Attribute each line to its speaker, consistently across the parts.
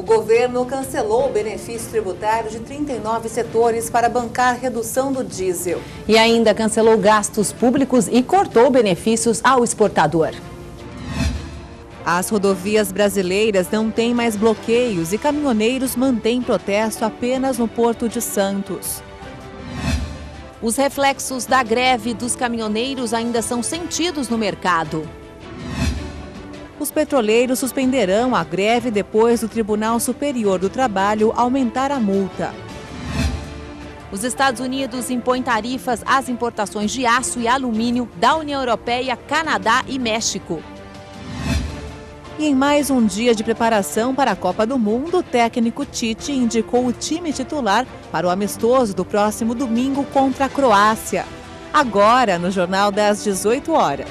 Speaker 1: governo cancelou o benefício tributário de 39 setores para bancar redução do diesel.
Speaker 2: E ainda cancelou gastos públicos e cortou benefícios ao exportador.
Speaker 1: As rodovias brasileiras não têm mais bloqueios e caminhoneiros mantêm protesto apenas no Porto de Santos.
Speaker 2: Os reflexos da greve dos caminhoneiros ainda são sentidos no mercado.
Speaker 1: Os petroleiros suspenderão a greve depois do Tribunal Superior do Trabalho aumentar a multa.
Speaker 2: Os Estados Unidos impõem tarifas às importações de aço e alumínio da União Europeia, Canadá e México.
Speaker 1: E em mais um dia de preparação para a Copa do Mundo, o técnico Tite indicou o time titular para o amistoso do próximo domingo contra a Croácia. Agora, no Jornal das 18 horas.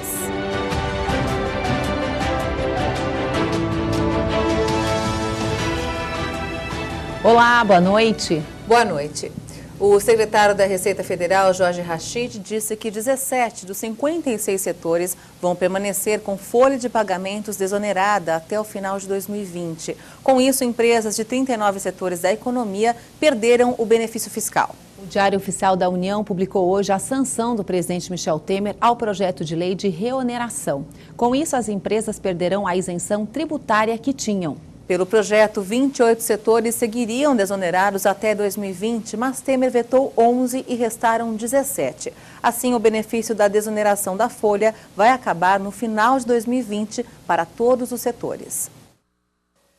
Speaker 2: Olá, boa noite.
Speaker 1: Boa noite. O secretário da Receita Federal, Jorge Rachid, disse que 17 dos 56 setores vão permanecer com folha de pagamentos desonerada até o final de 2020. Com isso, empresas de 39 setores da economia perderam o benefício fiscal.
Speaker 2: O Diário Oficial da União publicou hoje a sanção do presidente Michel Temer ao projeto de lei de reoneração. Com isso, as empresas perderão a isenção tributária que tinham.
Speaker 1: Pelo projeto, 28 setores seguiriam desonerados até 2020, mas Temer vetou 11 e restaram 17. Assim, o benefício da desoneração da folha vai acabar no final de 2020 para todos os setores.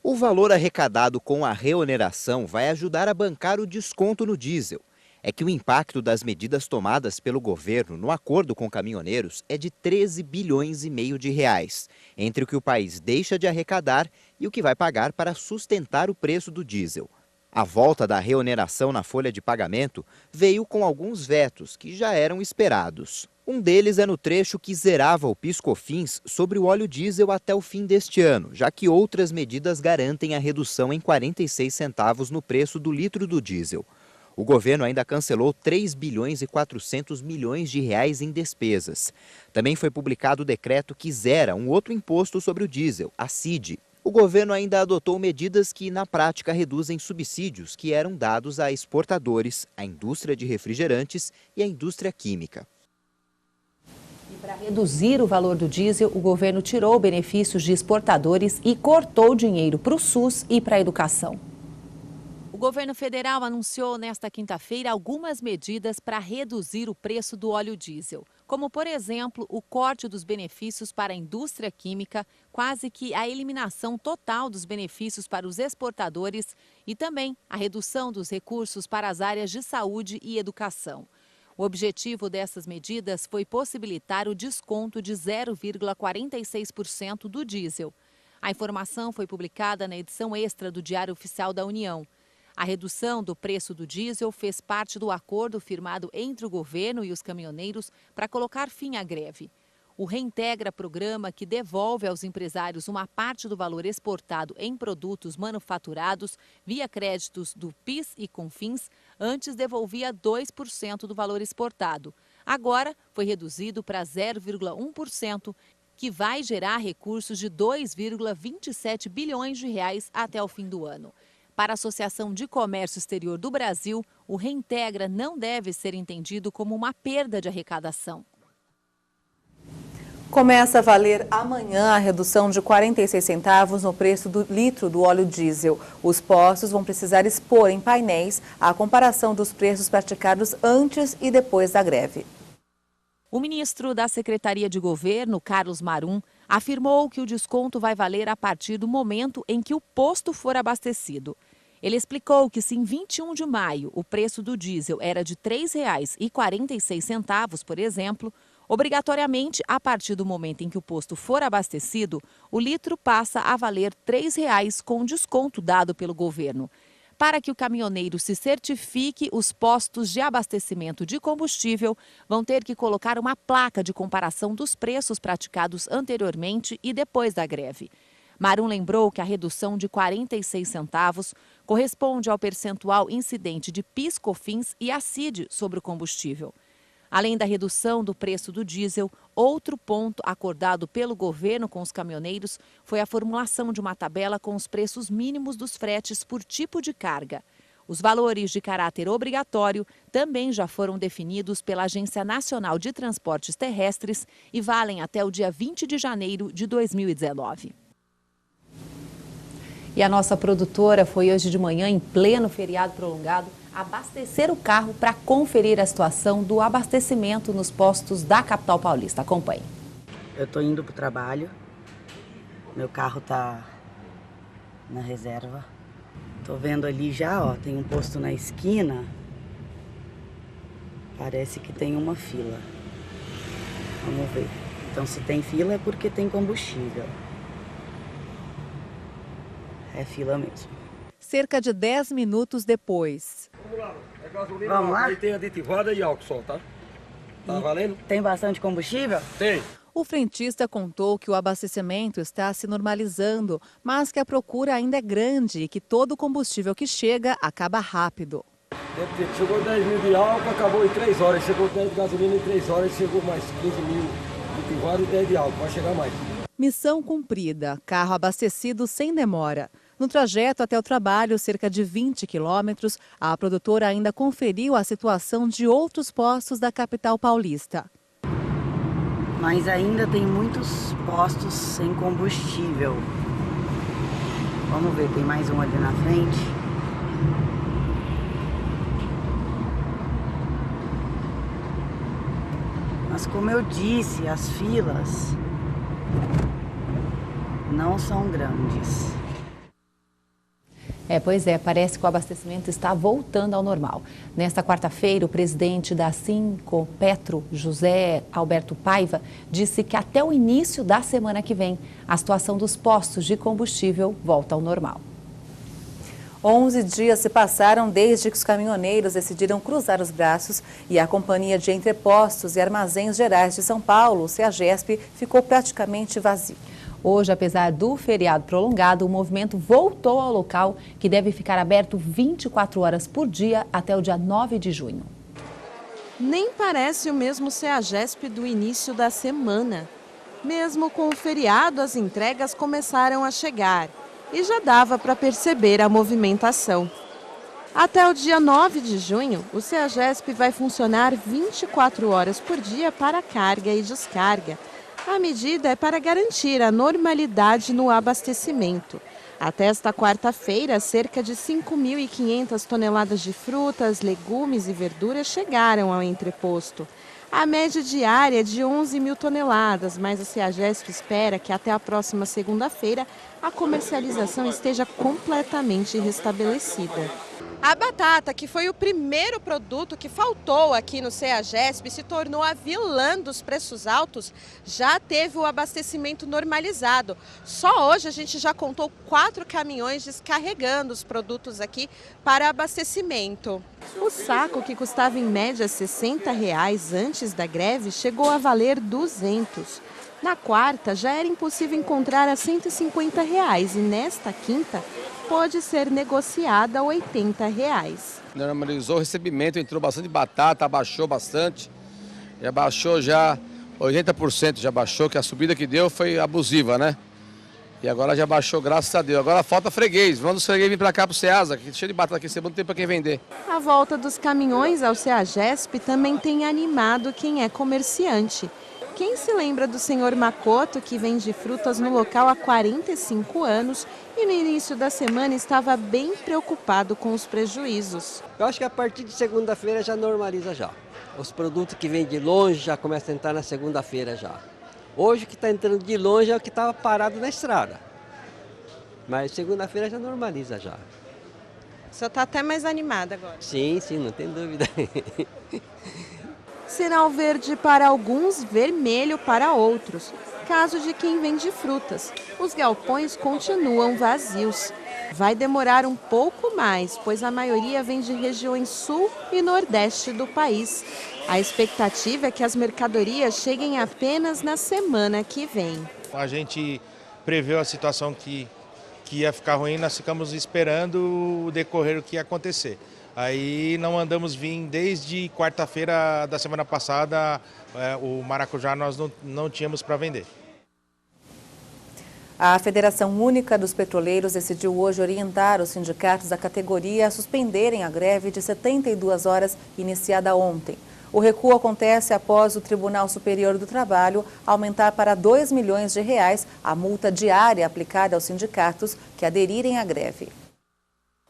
Speaker 3: O valor arrecadado com a reoneração vai ajudar a bancar o desconto no diesel. É que o impacto das medidas tomadas pelo governo no acordo com caminhoneiros é de 13 bilhões e meio de reais, entre o que o país deixa de arrecadar e o que vai pagar para sustentar o preço do diesel. A volta da reoneração na folha de pagamento veio com alguns vetos que já eram esperados. Um deles é no trecho que zerava o PIS/COFINS sobre o óleo diesel até o fim deste ano, já que outras medidas garantem a redução em 46 centavos no preço do litro do diesel. O governo ainda cancelou 3 bilhões e 400 milhões de reais em despesas. Também foi publicado o decreto que zera um outro imposto sobre o diesel, a CID. O governo ainda adotou medidas que, na prática, reduzem subsídios que eram dados a exportadores, à indústria de refrigerantes e à indústria química.
Speaker 2: E para reduzir o valor do diesel, o governo tirou benefícios de exportadores e cortou dinheiro para o SUS e para a educação. O governo federal anunciou nesta quinta-feira algumas medidas para reduzir o preço do óleo diesel, como, por exemplo, o corte dos benefícios para a indústria química, quase que a eliminação total dos benefícios para os exportadores e também a redução dos recursos para as áreas de saúde e educação. O objetivo dessas medidas foi possibilitar o desconto de 0,46% do diesel. A informação foi publicada na edição extra do Diário Oficial da União. A redução do preço do diesel fez parte do acordo firmado entre o governo e os caminhoneiros para colocar fim à greve. O Reintegra programa, que devolve aos empresários uma parte do valor exportado em produtos manufaturados via créditos do PIS e COFINS, antes devolvia 2% do valor exportado. Agora foi reduzido para 0,1%, que vai gerar recursos de 2,27 bilhões de reais até o fim do ano. Para a Associação de Comércio Exterior do Brasil, o Reintegra não deve ser entendido como uma perda de arrecadação.
Speaker 1: Começa a valer amanhã a redução de 46 centavos no preço do litro do óleo diesel. Os postos vão precisar expor em painéis a comparação dos preços praticados antes e depois da greve.
Speaker 2: O ministro da Secretaria de Governo, Carlos Marum, afirmou que o desconto vai valer a partir do momento em que o posto for abastecido. Ele explicou que se em 21 de maio o preço do diesel era de R$ 3,46, por exemplo, obrigatoriamente, a partir do momento em que o posto for abastecido, o litro passa a valer R$ 3,00 com desconto dado pelo governo. Para que o caminhoneiro se certifique, os postos de abastecimento de combustível vão ter que colocar uma placa de comparação dos preços praticados anteriormente e depois da greve. Marum lembrou que a redução de 46 centavos corresponde ao percentual incidente de PIS/COFINS e a CID sobre o combustível. Além da redução do preço do diesel, outro ponto acordado pelo governo com os caminhoneiros foi a formulação de uma tabela com os preços mínimos dos fretes por tipo de carga. Os valores de caráter obrigatório também já foram definidos pela Agência Nacional de Transportes Terrestres e valem até o dia 20 de janeiro de 2019. E a nossa produtora foi hoje de manhã, em pleno feriado prolongado, abastecer o carro para conferir a situação do abastecimento nos postos da capital paulista. Acompanhe.
Speaker 4: Eu estou indo para o trabalho, meu carro está na reserva. Estou vendo ali já, ó, tem um posto na esquina, parece que tem uma fila. Vamos ver. Então, se tem fila é porque tem combustível. É fila mesmo.
Speaker 2: Cerca de 10 minutos depois.
Speaker 5: Vamos lá, é gasolina,
Speaker 4: Vamos lá?
Speaker 5: aí tem aditivada e álcool só, tá? Tá valendo?
Speaker 4: Tem bastante combustível?
Speaker 5: Tem.
Speaker 1: O frentista contou que o abastecimento está se normalizando, mas que a procura ainda é grande e que todo o combustível que chega acaba rápido.
Speaker 5: Chegou 10 mil de álcool, acabou em 3 horas. Chegou 10 de gasolina em 3 horas, chegou mais 15 mil de aditivada e 10 de álcool. Vai chegar mais.
Speaker 1: Missão cumprida, carro abastecido sem demora. No trajeto até o trabalho, cerca de 20 quilômetros, a produtora ainda conferiu a situação de outros postos da capital paulista.
Speaker 4: Mas ainda tem muitos postos sem combustível. Vamos ver, tem mais um ali na frente. Mas como eu disse, as filas não são grandes.
Speaker 2: Pois é, parece que o abastecimento está voltando ao normal. Nesta quarta-feira, o presidente da Sincompetro, José Alberto Paiva, disse que até o início da semana que vem, a situação dos postos de combustível volta ao normal.
Speaker 1: 11 dias se passaram desde que os caminhoneiros decidiram cruzar os braços e a Companhia de Entrepostos e Armazéns Gerais de São Paulo, CEAGESP, ficou praticamente vazio.
Speaker 2: Hoje, apesar do feriado prolongado, o movimento voltou ao local, que deve ficar aberto 24 horas por dia até o dia 9 de junho.
Speaker 6: Nem parece o mesmo CEAGESP do início da semana. Mesmo com o feriado, as entregas começaram a chegar e já dava para perceber a movimentação. Até o dia 9 de junho, o CEAGESP vai funcionar 24 horas por dia para carga e descarga. A medida é para garantir a normalidade no abastecimento. Até esta quarta-feira, cerca de 5.500 toneladas de frutas, legumes e verduras chegaram ao entreposto. A média diária é de 11 mil toneladas, mas a CEAGESP espera que até a próxima segunda-feira a comercialização esteja completamente restabelecida. A batata, que foi o primeiro produto que faltou aqui no CEAGESP, se tornou a vilã dos preços altos, já teve o abastecimento normalizado. Só hoje a gente já contou 4 caminhões descarregando os produtos aqui para abastecimento. O saco, que custava em média R$ 60 antes da greve, chegou a valer R$ 200. Na quarta, já era impossível encontrar a R$ 150 e nesta quinta pode ser negociada a R$ 80.
Speaker 7: Normalizou o recebimento, entrou bastante batata, abaixou bastante, já baixou já 80%, já baixou, que a subida que deu foi abusiva, né? E agora já baixou, graças a Deus. Agora falta freguês, vamos os freguês vir para cá para o Ceasa, que cheio de batata aqui, não tem para quem vender.
Speaker 6: A volta dos caminhões ao CEAGESP também tem animado quem é comerciante. Quem se lembra do senhor Makoto, que vende frutas no local há 45 anos e no início da semana estava bem preocupado com os prejuízos?
Speaker 8: Eu acho que a partir de segunda-feira já normaliza já. Os produtos que vêm de longe já começam a entrar na segunda-feira já. Hoje o que está entrando de longe é o que estava parado na estrada. Mas segunda-feira já normaliza já.
Speaker 6: O senhor está até mais animado agora.
Speaker 8: Sim, não tem dúvida.
Speaker 6: Sinal verde para alguns, vermelho para outros. Caso de quem vende frutas. Os galpões continuam vazios. Vai demorar um pouco mais, pois a maioria vem de regiões sul e nordeste do país. A expectativa é que as mercadorias cheguem apenas na semana que vem.
Speaker 9: A gente preveu a situação que ia ficar ruim, nós ficamos esperando o decorrer o que ia acontecer. Aí não andamos vir desde quarta-feira da semana passada, o maracujá nós não tínhamos para vender.
Speaker 1: A Federação Única dos Petroleiros decidiu hoje orientar os sindicatos da categoria a suspenderem a greve de 72 horas iniciada ontem. O recuo acontece após o Tribunal Superior do Trabalho aumentar para R$ 2 milhões a multa diária aplicada aos sindicatos que aderirem à greve.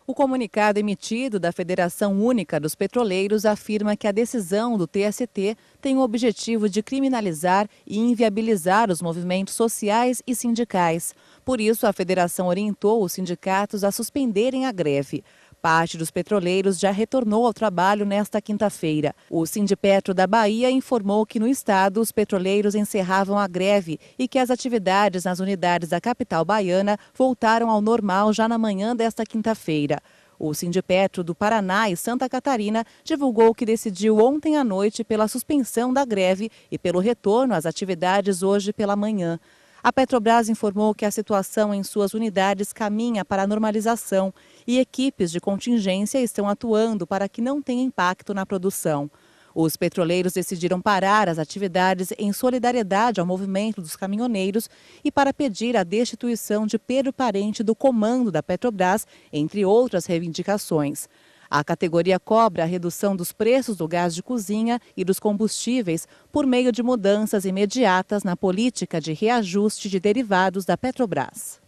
Speaker 1: O comunicado emitido da Federação Única dos Petroleiros afirma que a decisão do TST tem o objetivo de criminalizar e inviabilizar os movimentos sociais e sindicais. Por isso, a federação orientou os sindicatos a suspenderem a greve. Parte dos petroleiros já retornou ao trabalho nesta quinta-feira. O Sindipetro da Bahia informou que no estado os petroleiros encerravam a greve e que as atividades nas unidades da capital baiana voltaram ao normal já na manhã desta quinta-feira. O Sindipetro do Paraná e Santa Catarina divulgou que decidiu ontem à noite pela suspensão da greve e pelo retorno às atividades hoje pela manhã. A Petrobras informou que a situação em suas unidades caminha para a normalização e equipes de contingência estão atuando para que não tenha impacto na produção. Os petroleiros decidiram parar as atividades em solidariedade ao movimento dos caminhoneiros e para pedir a destituição de Pedro Parente do comando da Petrobras, entre outras reivindicações. A categoria cobra a redução dos preços do gás de cozinha e dos combustíveis por meio de mudanças imediatas na política de reajuste de derivados da Petrobras.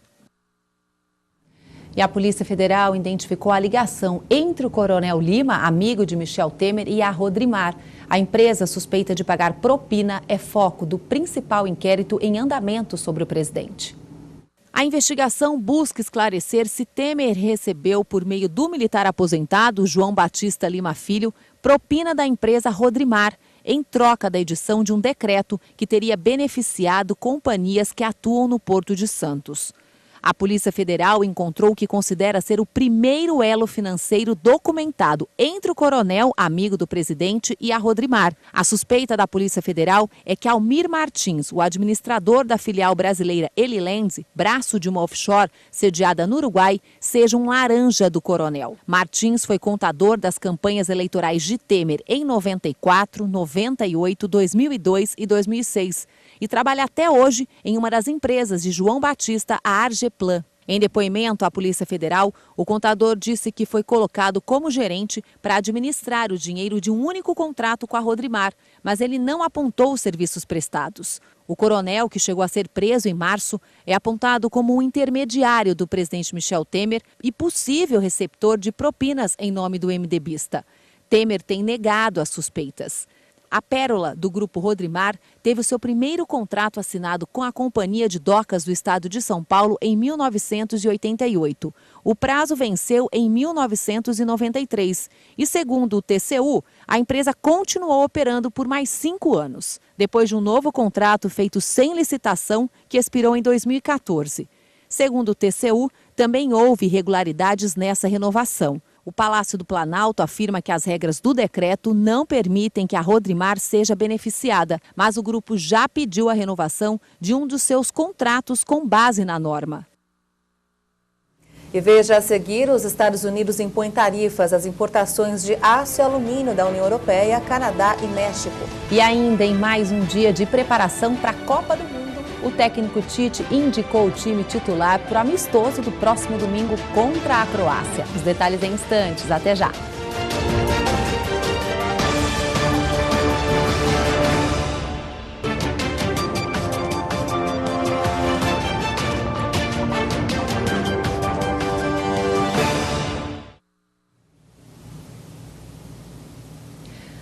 Speaker 2: E a Polícia Federal identificou a ligação entre o Coronel Lima, amigo de Michel Temer, e a Rodrimar. A empresa suspeita de pagar propina é foco do principal inquérito em andamento sobre o presidente. A investigação busca esclarecer se Temer recebeu, por meio do militar aposentado João Batista Lima Filho, propina da empresa Rodrimar, em troca da edição de um decreto que teria beneficiado companhias que atuam no Porto de Santos. A Polícia Federal encontrou o que considera ser o primeiro elo financeiro documentado entre o coronel, amigo do presidente, e a Rodrimar. A suspeita da Polícia Federal é que Almir Martins, o administrador da filial brasileira Elilense, braço de uma offshore sediada no Uruguai, seja um laranja do coronel. Martins foi contador das campanhas eleitorais de Temer em 94, 98, 2002 e 2006 e trabalha até hoje em uma das empresas de João Batista, a Argeplan. Em depoimento à Polícia Federal, o contador disse que foi colocado como gerente para administrar o dinheiro de um único contrato com a Rodrimar, mas ele não apontou os serviços prestados. O coronel, que chegou a ser preso em março, é apontado como um intermediário do presidente Michel Temer e possível receptor de propinas em nome do MDBista. Temer tem negado as suspeitas. A Pérola, do Grupo Rodrimar, teve o seu primeiro contrato assinado com a Companhia de Docas do Estado de São Paulo em 1988. O prazo venceu em 1993 e, segundo o TCU, a empresa continuou operando por mais 5 anos, depois de um novo contrato feito sem licitação que expirou em 2014. Segundo o TCU, também houve irregularidades nessa renovação. O Palácio do Planalto afirma que as regras do decreto não permitem que a Rodrimar seja beneficiada, mas o grupo já pediu a renovação de um dos seus contratos com base na norma.
Speaker 1: E veja a seguir, os Estados Unidos impõem tarifas às importações de aço e alumínio da União Europeia, Canadá e México.
Speaker 2: E ainda em mais um dia de preparação para a Copa do Mundo, o técnico Tite indicou o time titular para o amistoso do próximo domingo contra a Croácia. Os detalhes em instantes. Até já!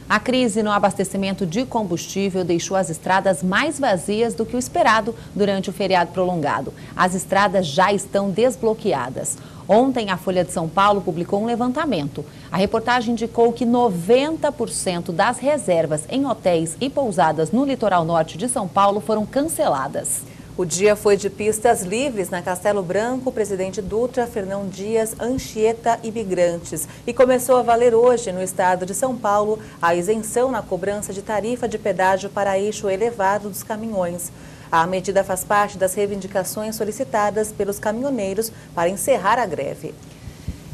Speaker 2: A crise no abastecimento de combustível deixou as estradas mais vazias do que o esperado durante o feriado prolongado. As estradas já estão desbloqueadas. Ontem, a Folha de São Paulo publicou um levantamento. A reportagem indicou que 90% das reservas em hotéis e pousadas no litoral norte de São Paulo foram canceladas.
Speaker 1: O dia foi de pistas livres na Castelo Branco, Presidente Dutra, Fernão Dias, Anchieta e Migrantes. E começou a valer hoje, no estado de São Paulo, a isenção na cobrança de tarifa de pedágio para eixo elevado dos caminhões. A medida faz parte das reivindicações solicitadas pelos caminhoneiros para encerrar a greve.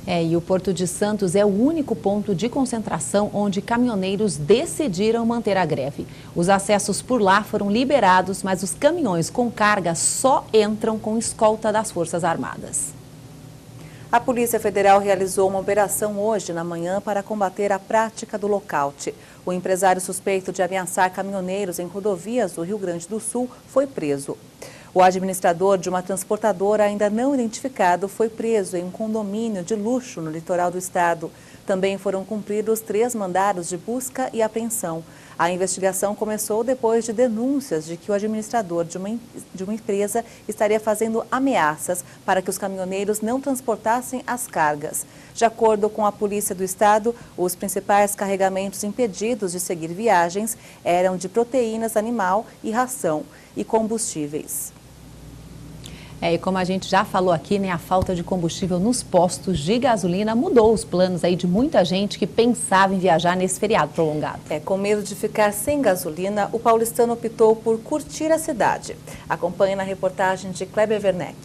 Speaker 2: E o Porto de Santos é o único ponto de concentração onde caminhoneiros decidiram manter a greve. Os acessos por lá foram liberados, mas os caminhões com carga só entram com escolta das Forças Armadas.
Speaker 1: A Polícia Federal realizou uma operação hoje na manhã para combater a prática do lockout. O empresário suspeito de ameaçar caminhoneiros em rodovias do Rio Grande do Sul foi preso. O administrador de uma transportadora ainda não identificado foi preso em um condomínio de luxo no litoral do estado. Também foram cumpridos 3 mandados de busca e apreensão. A investigação começou depois de denúncias de que o administrador de uma empresa estaria fazendo ameaças para que os caminhoneiros não transportassem as cargas. De acordo com a Polícia do Estado, os principais carregamentos impedidos de seguir viagens eram de proteínas animal e ração e combustíveis.
Speaker 2: E como a gente já falou aqui, né, a falta de combustível nos postos de gasolina mudou os planos aí de muita gente que pensava em viajar nesse feriado prolongado.
Speaker 1: Com medo de ficar sem gasolina, o paulistano optou por curtir a cidade. Acompanhe na reportagem de Kleber Werneck.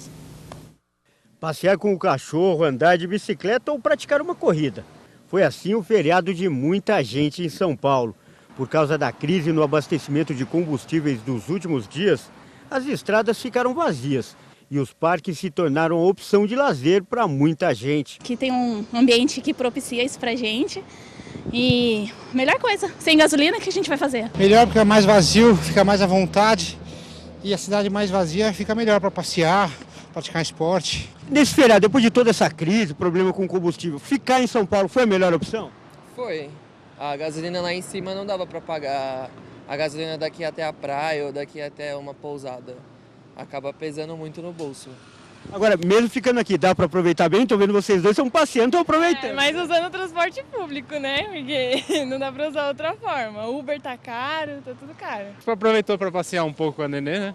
Speaker 10: Passear com o cachorro, andar de bicicleta ou praticar uma corrida. Foi assim o feriado de muita gente em São Paulo. Por causa da crise no abastecimento de combustíveis dos últimos dias, as estradas ficaram vazias. E os parques se tornaram opção de lazer para muita gente.
Speaker 11: Aqui tem um ambiente que propicia isso pra gente. E melhor coisa, sem gasolina, o que a gente vai fazer?
Speaker 12: Melhor porque é mais vazio, fica mais à vontade. E a cidade mais vazia fica melhor para passear, praticar esporte.
Speaker 10: Nesse feriado, depois de toda essa crise, problema com combustível, ficar em São Paulo foi a melhor opção?
Speaker 13: Foi. A gasolina lá em cima não dava para pagar a gasolina daqui até a praia ou daqui até uma pousada. Acaba pesando muito no bolso.
Speaker 10: Agora, mesmo ficando aqui, dá para aproveitar bem? Estou vendo vocês dois, estão passeando, estão aproveitando.
Speaker 14: Mas usando o transporte público, né? Porque não dá para usar outra forma. Uber tá caro, tá tudo caro.
Speaker 15: Aproveitou para passear um pouco com a nenê, né?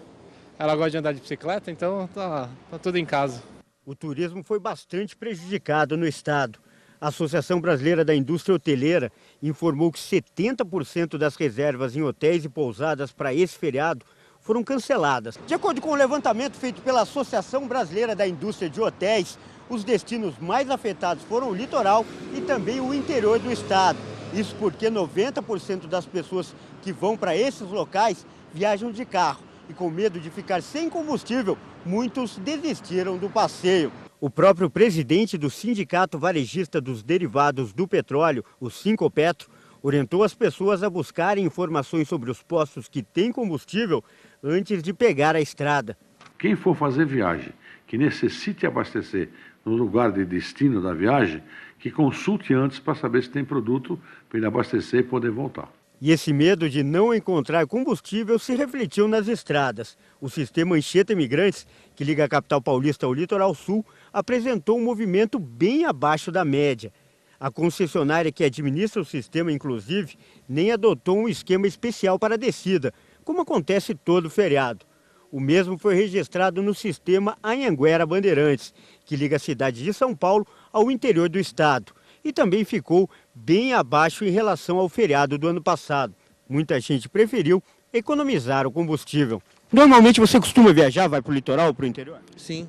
Speaker 15: Ela gosta de andar de bicicleta, então tá tudo em casa.
Speaker 10: O turismo foi bastante prejudicado no estado. A Associação Brasileira da Indústria Hoteleira informou que 70% das reservas em hotéis e pousadas para esse feriado foram canceladas. De acordo com o levantamento feito pela Associação Brasileira da Indústria de Hotéis, os destinos mais afetados foram o litoral e também o interior do estado. Isso porque 90% das pessoas que vão para esses locais viajam de carro. E com medo de ficar sem combustível, muitos desistiram do passeio. O próprio presidente do Sindicato Varejista dos Derivados do Petróleo, o Sincopetro, orientou as pessoas a buscarem informações sobre os postos que têm combustível antes de pegar a estrada.
Speaker 16: Quem for fazer viagem, que necessite abastecer no lugar de destino da viagem, que consulte antes para saber se tem produto para ele abastecer e poder voltar.
Speaker 10: E esse medo de não encontrar combustível se refletiu nas estradas. O sistema Anchieta Imigrantes, que liga a capital paulista ao litoral sul, apresentou um movimento bem abaixo da média. A concessionária que administra o sistema, inclusive, nem adotou um esquema especial para a descida, como acontece todo feriado. O mesmo foi registrado no sistema Anhanguera Bandeirantes, que liga a cidade de São Paulo ao interior do estado. E também ficou bem abaixo em relação ao feriado do ano passado. Muita gente preferiu economizar o combustível. Normalmente você costuma viajar, vai para o litoral ou para o interior?
Speaker 13: Sim,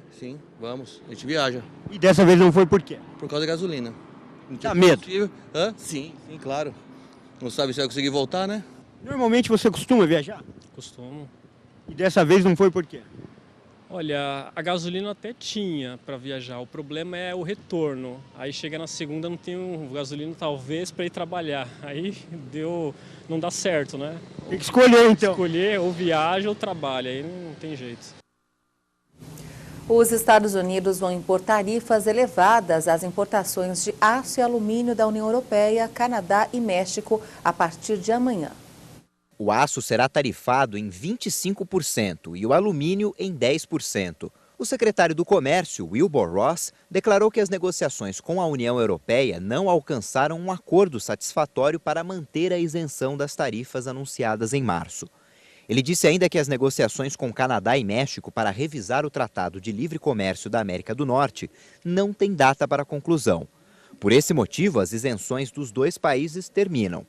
Speaker 13: vamos. A gente viaja.
Speaker 10: E dessa vez não foi por quê?
Speaker 13: Por causa da gasolina.
Speaker 10: Dá medo?
Speaker 13: Hã? Sim, claro. Não sabe se vai conseguir voltar, né?
Speaker 10: Normalmente você costuma viajar?
Speaker 15: Costumo.
Speaker 10: E dessa vez não foi por quê?
Speaker 15: Olha, a gasolina até tinha para viajar, o problema é o retorno. Aí chega na segunda, não tem gasolina talvez para ir trabalhar. Aí não dá certo, né?
Speaker 10: Tem que escolher então.
Speaker 15: Escolher ou viaja ou trabalha, aí não tem jeito.
Speaker 1: Os Estados Unidos vão impor tarifas elevadas às importações de aço e alumínio da União Europeia, Canadá e México a partir de amanhã.
Speaker 3: O aço será tarifado em 25% e o alumínio em 10%. O secretário do Comércio, Wilbur Ross, declarou que as negociações com a União Europeia não alcançaram um acordo satisfatório para manter a isenção das tarifas anunciadas em março. Ele disse ainda que as negociações com Canadá e México para revisar o Tratado de Livre Comércio da América do Norte não têm data para conclusão. Por esse motivo, as isenções dos dois países terminam.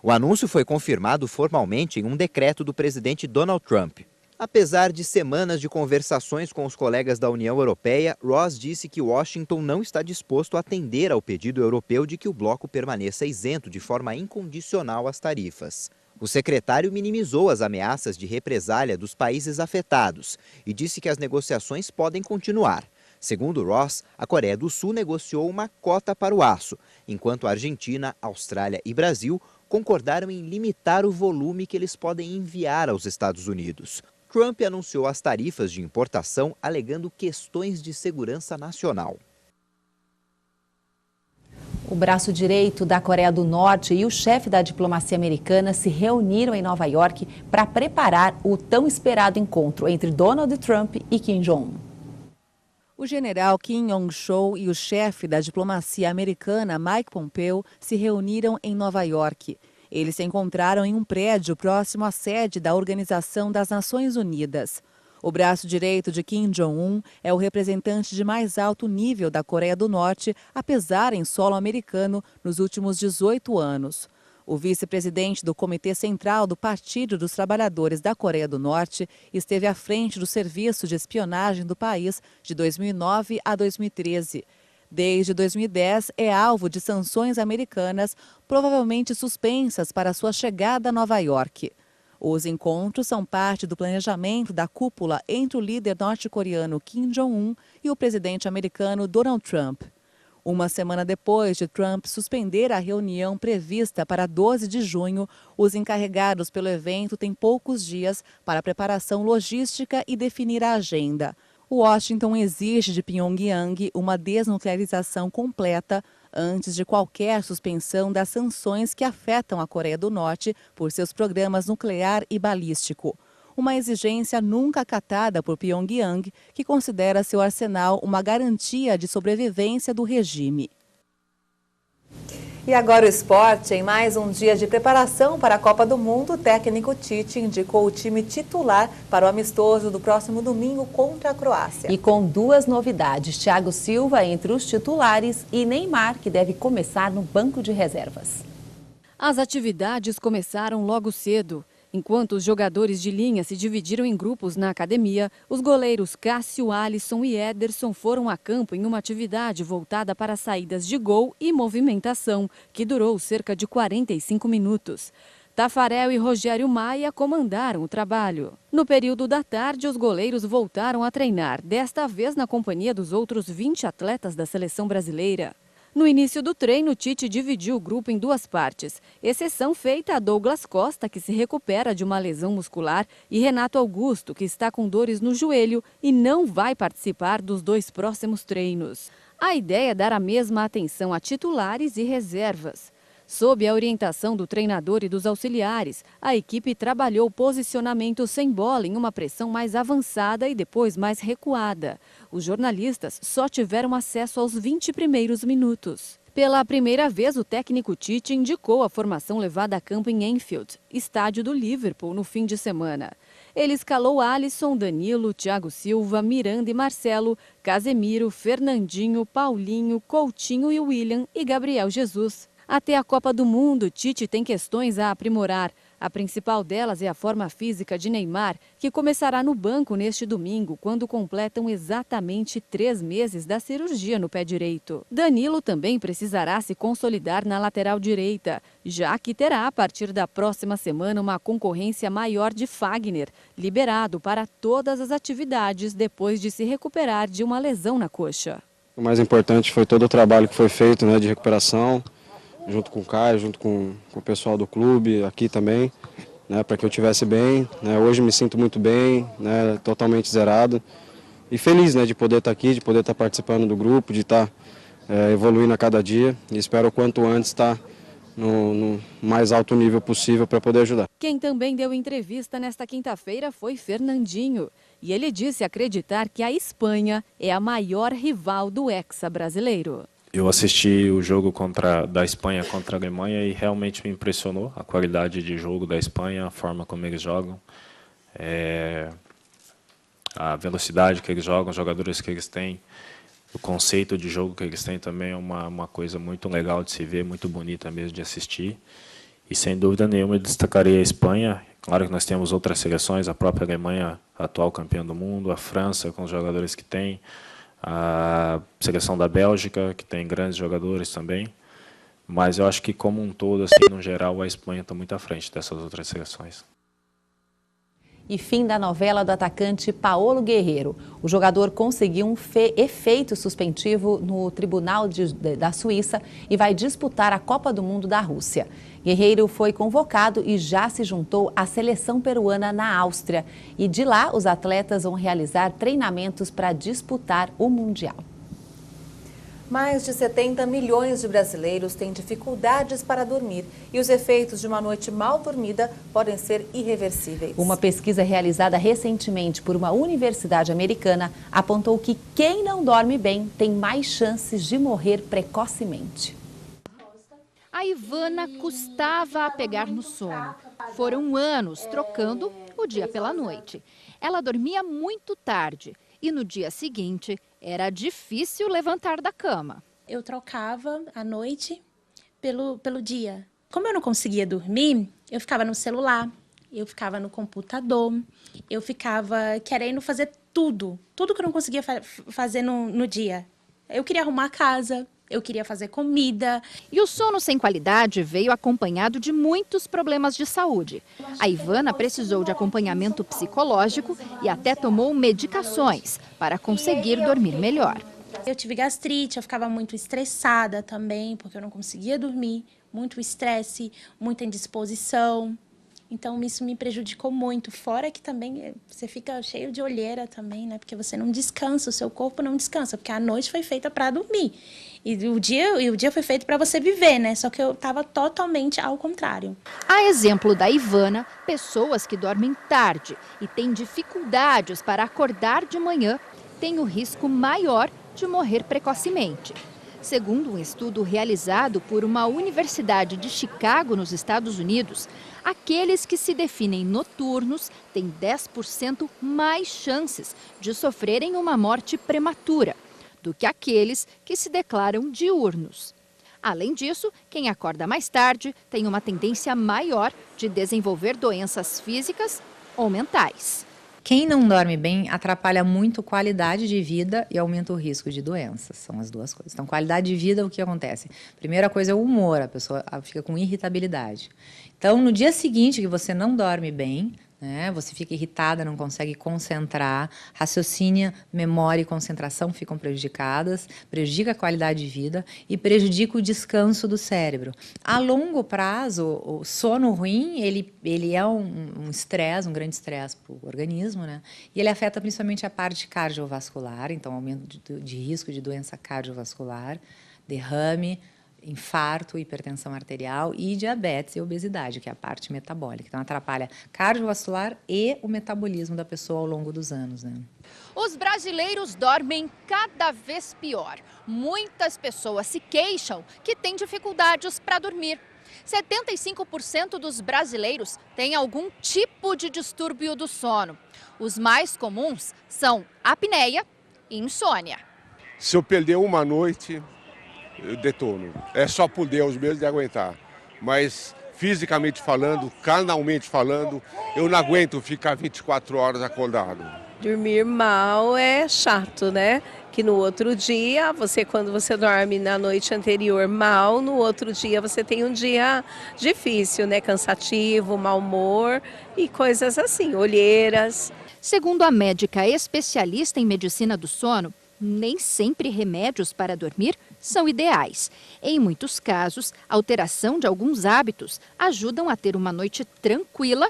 Speaker 3: O anúncio foi confirmado formalmente em um decreto do presidente Donald Trump. Apesar de semanas de conversações com os colegas da União Europeia, Ross disse que Washington não está disposto a atender ao pedido europeu de que o bloco permaneça isento de forma incondicional às tarifas. O secretário minimizou as ameaças de represália dos países afetados e disse que as negociações podem continuar. Segundo Ross, a Coreia do Sul negociou uma cota para o aço, enquanto a Argentina, Austrália e Brasil concordaram em limitar o volume que eles podem enviar aos Estados Unidos. Trump anunciou as tarifas de importação alegando questões de segurança nacional.
Speaker 2: O braço direito da Coreia do Norte e o chefe da diplomacia americana se reuniram em Nova York para preparar o tão esperado encontro entre Donald Trump e Kim Jong-un.
Speaker 1: O general Kim Yong-chol e o chefe da diplomacia americana, Mike Pompeo, se reuniram em Nova York. Eles se encontraram em um prédio próximo à sede da Organização das Nações Unidas. O braço direito de Kim Jong-un é o representante de mais alto nível da Coreia do Norte, apesar em solo americano, nos últimos 18 anos. O vice-presidente do Comitê Central do Partido dos Trabalhadores da Coreia do Norte esteve à frente do serviço de espionagem do país de 2009 a 2013. Desde 2010, é alvo de sanções americanas, provavelmente suspensas para sua chegada a Nova York. Os encontros são parte do planejamento da cúpula entre o líder norte-coreano Kim Jong-un e o presidente americano Donald Trump. Uma semana depois de Trump suspender a reunião prevista para 12 de junho, os encarregados pelo evento têm poucos dias para a preparação logística e definir a agenda. Washington exige de Pyongyang uma desnuclearização completa antes de qualquer suspensão das sanções que afetam a Coreia do Norte por seus programas nuclear e balístico. Uma exigência nunca acatada por Pyongyang, que considera seu arsenal uma garantia de sobrevivência do regime. E agora o esporte. Em mais um dia de preparação para a Copa do Mundo, o técnico Tite indicou o time titular para o amistoso do próximo domingo contra a Croácia.
Speaker 2: E com duas novidades, Thiago Silva entre os titulares e Neymar, que deve começar no banco de reservas.
Speaker 17: As atividades começaram logo cedo. Enquanto os jogadores de linha se dividiram em grupos na academia, os goleiros Cássio, Alisson e Ederson foram a campo em uma atividade voltada para saídas de gol e movimentação, que durou cerca de 45 minutos. Tafarel e Rogério Maia comandaram o trabalho. No período da tarde, os goleiros voltaram a treinar, desta vez na companhia dos outros 20 atletas da seleção brasileira. No início do treino, Tite dividiu o grupo em duas partes, exceção feita a Douglas Costa, que se recupera de uma lesão muscular, e Renato Augusto, que está com dores no joelho e não vai participar dos dois próximos treinos. A ideia é dar a mesma atenção a titulares e reservas. Sob a orientação do treinador e dos auxiliares, a equipe trabalhou posicionamento sem bola em uma pressão mais avançada e depois mais recuada. Os jornalistas só tiveram acesso aos 20 primeiros minutos. Pela primeira vez, o técnico Tite indicou a formação levada a campo em Anfield, estádio do Liverpool, no fim de semana. Ele escalou Alisson, Danilo, Thiago Silva, Miranda e Marcelo, Casemiro, Fernandinho, Paulinho, Coutinho e William e Gabriel Jesus. Até a Copa do Mundo, Tite tem questões a aprimorar. A principal delas é a forma física de Neymar, que começará no banco neste domingo, quando completam exatamente 3 meses da cirurgia no pé direito. Danilo também precisará se consolidar na lateral direita, já que terá, a partir da próxima semana, uma concorrência maior de Fagner, liberado para todas as atividades depois de se recuperar de uma lesão na coxa.
Speaker 18: O mais importante foi todo o trabalho que foi feito, de recuperação, junto com o Caio, junto com o pessoal do clube, aqui também, para que eu estivesse bem. Hoje me sinto muito bem, totalmente zerado. E feliz de poder estar aqui, de poder estar participando do grupo, de estar evoluindo a cada dia. E espero o quanto antes estar no mais alto nível possível para poder ajudar.
Speaker 17: Quem também deu entrevista nesta quinta-feira foi Fernandinho. E ele disse acreditar que a Espanha é a maior rival do hexa brasileiro.
Speaker 19: Eu assisti o jogo da Espanha contra a Alemanha e realmente me impressionou a qualidade de jogo da Espanha, a forma como eles jogam, a velocidade que eles jogam, os jogadores que eles têm, o conceito de jogo que eles têm também é uma coisa muito legal de se ver, muito bonita mesmo de assistir. E sem dúvida nenhuma eu destacaria a Espanha, Claro que nós temos outras seleções, a própria Alemanha, atual campeã do mundo, a França, com os jogadores que tem, a seleção da Bélgica, que tem grandes jogadores também. Mas eu acho que, como um todo, assim, no geral, a Espanha está muito à frente dessas outras seleções.
Speaker 2: E fim da novela do atacante Paolo Guerreiro. O jogador conseguiu um efeito suspensivo no Tribunal da Suíça e vai disputar a Copa do Mundo da Rússia. Guerreiro foi convocado e já se juntou à seleção peruana na Áustria. E de lá, os atletas vão realizar treinamentos para disputar o Mundial.
Speaker 1: Mais de 70 milhões de brasileiros têm dificuldades para dormir e os efeitos de uma noite mal dormida podem ser irreversíveis.
Speaker 2: Uma pesquisa realizada recentemente por uma universidade americana apontou que quem não dorme bem tem mais chances de morrer precocemente.
Speaker 20: A Ivana custava a pegar no sono. Foram anos trocando o dia pela noite. Ela dormia muito tarde e no dia seguinte era difícil levantar da cama.
Speaker 21: Eu trocava a noite pelo dia. Como eu não conseguia dormir, eu ficava no celular, eu ficava no computador, eu ficava querendo fazer tudo que eu não conseguia fazer no dia. Eu queria arrumar a casa, eu queria fazer comida.
Speaker 20: E o sono sem qualidade veio acompanhado de muitos problemas de saúde. A Ivana precisou de acompanhamento psicológico e até tomou medicações para conseguir dormir melhor.
Speaker 21: Eu tive gastrite, eu ficava muito estressada também, porque eu não conseguia dormir. Muito estresse, muita indisposição. Então, isso me prejudicou muito. Fora que também você fica cheio de olheira também, né? Porque você não descansa, o seu corpo não descansa, porque a noite foi feita para dormir. E o dia foi feito para você viver, né? Só que eu estava totalmente ao contrário.
Speaker 20: A exemplo da Ivana, pessoas que dormem tarde e têm dificuldades para acordar de manhã têm o risco maior de morrer precocemente. Segundo um estudo realizado por uma universidade de Chicago, nos Estados Unidos, aqueles que se definem noturnos têm 10% mais chances de sofrerem uma morte prematura do que aqueles que se declaram diurnos. Além disso, quem acorda mais tarde tem uma tendência maior de desenvolver doenças físicas ou mentais.
Speaker 22: Quem não dorme bem atrapalha muito a qualidade de vida e aumenta o risco de doenças. São as duas coisas. Então, qualidade de vida, o que acontece? Primeira coisa é o humor, a pessoa fica com irritabilidade. Então, no dia seguinte que você não dorme bem, né, você fica irritada, não consegue concentrar, raciocínio, memória e concentração ficam prejudicadas, prejudica a qualidade de vida e prejudica o descanso do cérebro. A longo prazo, o sono ruim, ele é um estresse, um grande estresse para o organismo, né? E ele afeta principalmente a parte cardiovascular, então aumento de risco de doença cardiovascular, derrame, infarto, hipertensão arterial e diabetes e obesidade, que é a parte metabólica. Então, atrapalha cardiovascular e o metabolismo da pessoa ao longo dos anos, né?
Speaker 20: Os brasileiros dormem cada vez pior. Muitas pessoas se queixam que têm dificuldades para dormir. 75% dos brasileiros têm algum tipo de distúrbio do sono. Os mais comuns são apneia e insônia.
Speaker 23: Se eu perder uma noite, eu detono. É só por Deus mesmo de aguentar. Mas fisicamente falando, carnalmente falando, eu não aguento ficar 24 horas acordado.
Speaker 24: Dormir mal é chato, né? Que no outro dia, quando você dorme na noite anterior mal, no outro dia você tem um dia difícil, né? Cansativo, mau humor e coisas assim, olheiras.
Speaker 20: Segundo a médica especialista em medicina do sono, nem sempre remédios para dormir são ideais. Em muitos casos, a alteração de alguns hábitos ajudam a ter uma noite tranquila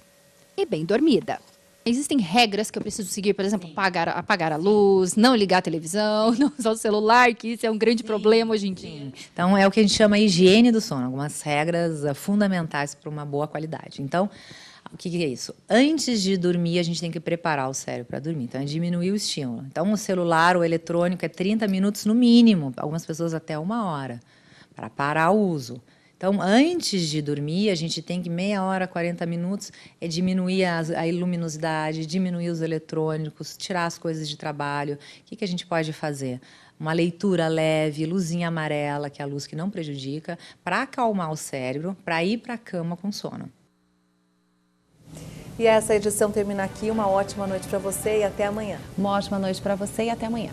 Speaker 20: e bem dormida.
Speaker 25: Existem regras que eu preciso seguir, por exemplo, apagar a luz, não ligar a televisão, não usar o celular, que isso é um grande problema hoje em dia.
Speaker 22: Então, é o que a gente chama de higiene do sono, algumas regras fundamentais para uma boa qualidade. Então, o que é isso? Antes de dormir, a gente tem que preparar o cérebro para dormir. Então, é diminuir o estímulo. Então, o celular, o eletrônico, é 30 minutos no mínimo, algumas pessoas até 1 hora, para parar o uso. Então, antes de dormir, a gente tem que meia hora, 40 minutos, é diminuir a luminosidade, diminuir os eletrônicos, tirar as coisas de trabalho. O que a gente pode fazer? Uma leitura leve, luzinha amarela, que é a luz que não prejudica, para acalmar o cérebro, para ir para a cama com sono.
Speaker 1: E essa edição termina aqui. Uma ótima noite para você e até amanhã.
Speaker 4: Uma ótima noite para você e até amanhã.